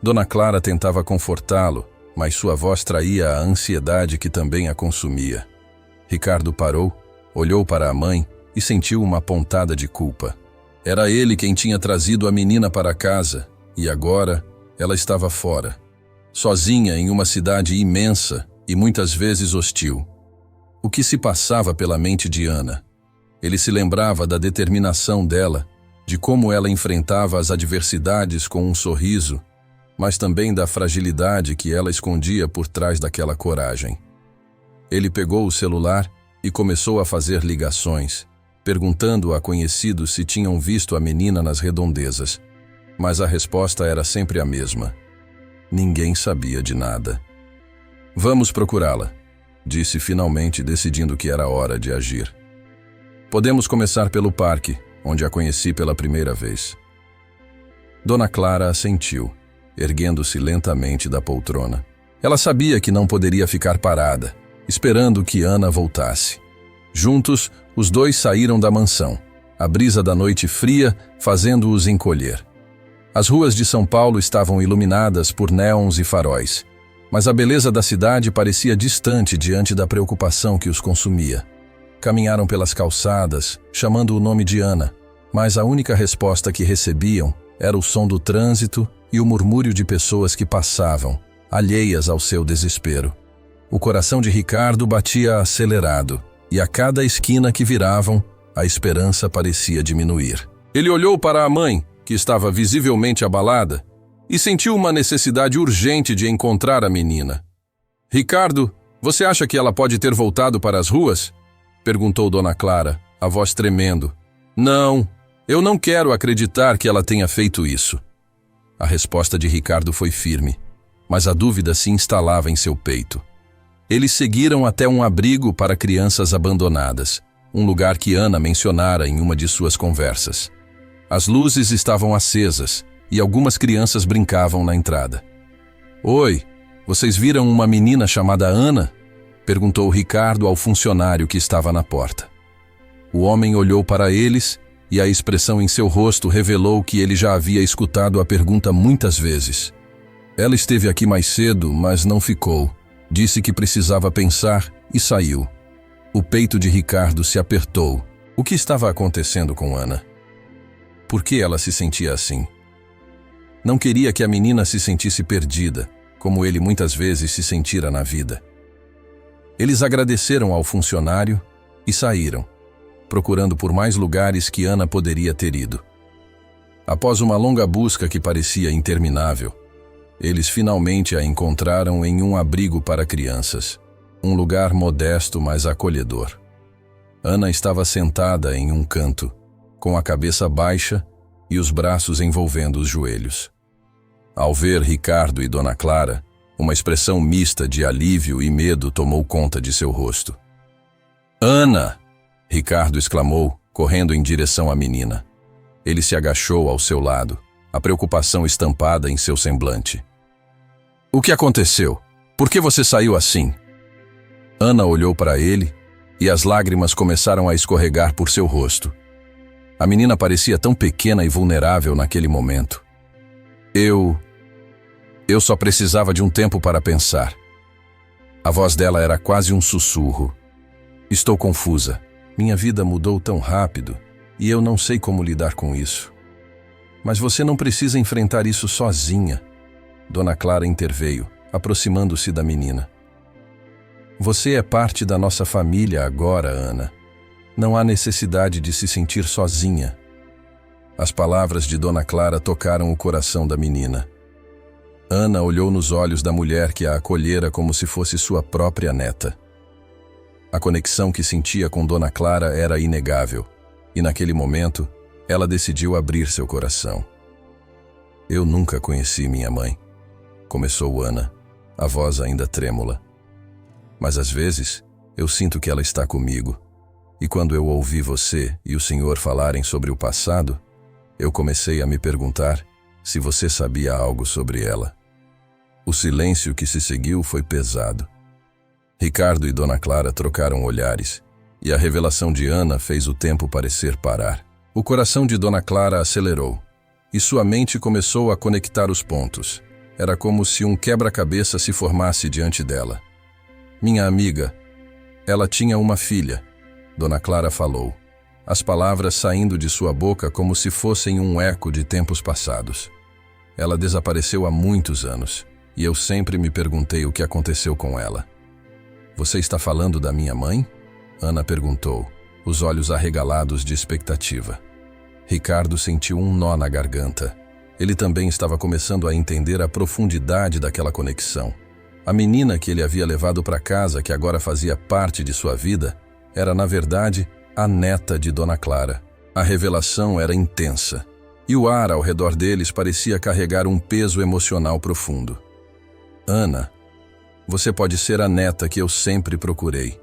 Speaker 1: Dona Clara tentava confortá-lo, mas sua voz traía a ansiedade que também a consumia. Ricardo parou, olhou para a mãe e sentiu uma pontada de culpa. Era ele quem tinha trazido a menina para casa, e agora ela estava fora, sozinha em uma cidade imensa e muitas vezes hostil. O que se passava pela mente de Ana? Ele se lembrava da determinação dela, de como ela enfrentava as adversidades com um sorriso, mas também da fragilidade que ela escondia por trás daquela coragem. Ele pegou o celular e começou a fazer ligações, perguntando a conhecidos se tinham visto a menina nas redondezas, mas a resposta era sempre a mesma. Ninguém sabia de nada. "Vamos procurá-la", disse finalmente, decidindo que era hora de agir. "Podemos começar pelo parque, onde a conheci pela primeira vez." Dona Clara assentiu, erguendo-se lentamente da poltrona. Ela sabia que não poderia ficar parada, esperando que Ana voltasse. Juntos, os dois saíram da mansão, a brisa da noite fria fazendo-os encolher. As ruas de São Paulo estavam iluminadas por néons e faróis, mas a beleza da cidade parecia distante diante da preocupação que os consumia. Caminharam pelas calçadas, chamando o nome de Ana, mas a única resposta que recebiam era o som do trânsito e o murmúrio de pessoas que passavam, alheias ao seu desespero. O coração de Ricardo batia acelerado, e a cada esquina que viravam, a esperança parecia diminuir. Ele olhou para a mãe, que estava visivelmente abalada, e sentiu uma necessidade urgente de encontrar a menina. «Ricardo, você acha que ela pode ter voltado para as ruas?» perguntou Dona Clara, a voz tremendo. «Não, eu não quero acreditar que ela tenha feito isso». A resposta de Ricardo foi firme, mas a dúvida se instalava em seu peito. Eles seguiram até um abrigo para crianças abandonadas, um lugar que Ana mencionara em uma de suas conversas. As luzes estavam acesas e algumas crianças brincavam na entrada. «Oi, vocês viram uma menina chamada Ana?» perguntou Ricardo ao funcionário que estava na porta. O homem olhou para eles e a expressão em seu rosto revelou que ele já havia escutado a pergunta muitas vezes. «Ela esteve aqui mais cedo, mas não ficou. Disse que precisava pensar e saiu». O peito de Ricardo se apertou. O que estava acontecendo com Ana? Por que ela se sentia assim? Não queria que a menina se sentisse perdida, como ele muitas vezes se sentira na vida. Eles agradeceram ao funcionário e saíram, procurando por mais lugares que Ana poderia ter ido. Após uma longa busca que parecia interminável, eles finalmente a encontraram em um abrigo para crianças, um lugar modesto mas acolhedor. Ana estava sentada em um canto, com a cabeça baixa e os braços envolvendo os joelhos. Ao ver Ricardo e Dona Clara, uma expressão mista de alívio e medo tomou conta de seu rosto. «Ana!» Ricardo exclamou, correndo em direção à menina. Ele se agachou ao seu lado, a preocupação estampada em seu semblante. «O que aconteceu? Por que você saiu assim?» Ana olhou para ele e as lágrimas começaram a escorregar por seu rosto. A menina parecia tão pequena e vulnerável naquele momento. Eu só precisava de um tempo para pensar. A voz dela era quase um sussurro. Estou confusa. Minha vida mudou tão rápido e eu não sei como lidar com isso. Mas você não precisa enfrentar isso sozinha. Dona Clara interveio, aproximando-se da menina. Você é parte da nossa família agora, Ana. Não há necessidade de se sentir sozinha. As palavras de Dona Clara tocaram o coração da menina. Ana olhou nos olhos da mulher que a acolhera como se fosse sua própria neta. A conexão que sentia com Dona Clara era inegável, e naquele momento, ela decidiu abrir seu coração. Eu nunca conheci minha mãe, começou Ana, a voz ainda trêmula. Mas às vezes, eu sinto que ela está comigo, e quando eu ouvi você e o senhor falarem sobre o passado, eu comecei a me perguntar se você sabia algo sobre ela. O silêncio que se seguiu foi pesado. Ricardo e Dona Clara trocaram olhares, e a revelação de Ana fez o tempo parecer parar. O coração de Dona Clara acelerou, e sua mente começou a conectar os pontos. Era como se um quebra-cabeça se formasse diante dela. Minha amiga, ela tinha uma filha, Dona Clara falou, as palavras saindo de sua boca como se fossem um eco de tempos passados. Ela desapareceu há muitos anos, e eu sempre me perguntei o que aconteceu com ela. Você está falando da minha mãe? Ana perguntou, os olhos arregalados de expectativa. Ricardo sentiu um nó na garganta. Ele também estava começando a entender a profundidade daquela conexão. A menina que ele havia levado para casa, que agora fazia parte de sua vida, era, na verdade, a neta de Dona Clara. A revelação era intensa, e o ar ao redor deles parecia carregar um peso emocional profundo. Ana, você pode ser a neta que eu sempre procurei,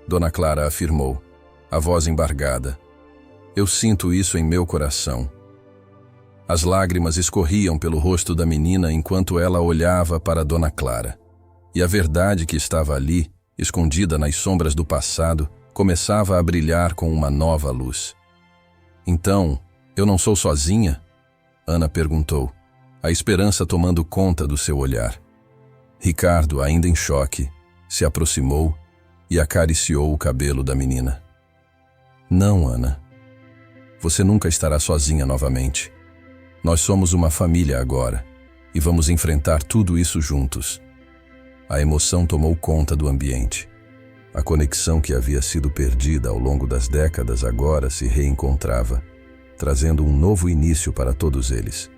Speaker 1: Dona Clara afirmou, a voz embargada. Eu sinto isso em meu coração. As lágrimas escorriam pelo rosto da menina enquanto ela olhava para Dona Clara. E a verdade que estava ali, escondida nas sombras do passado, começava a brilhar com uma nova luz. Então, eu não sou sozinha? Ana perguntou, a esperança tomando conta do seu olhar. Ricardo, ainda em choque, se aproximou e acariciou o cabelo da menina. Não, Ana. Você nunca estará sozinha novamente. Nós somos uma família agora e vamos enfrentar tudo isso juntos. A emoção tomou conta do ambiente. A conexão que havia sido perdida ao longo das décadas agora se reencontrava, trazendo um novo início para todos eles.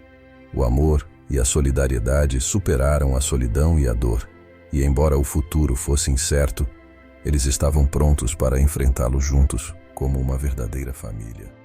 Speaker 1: O amor e a solidariedade superaram a solidão e a dor, e embora o futuro fosse incerto, eles estavam prontos para enfrentá-lo juntos como uma verdadeira família.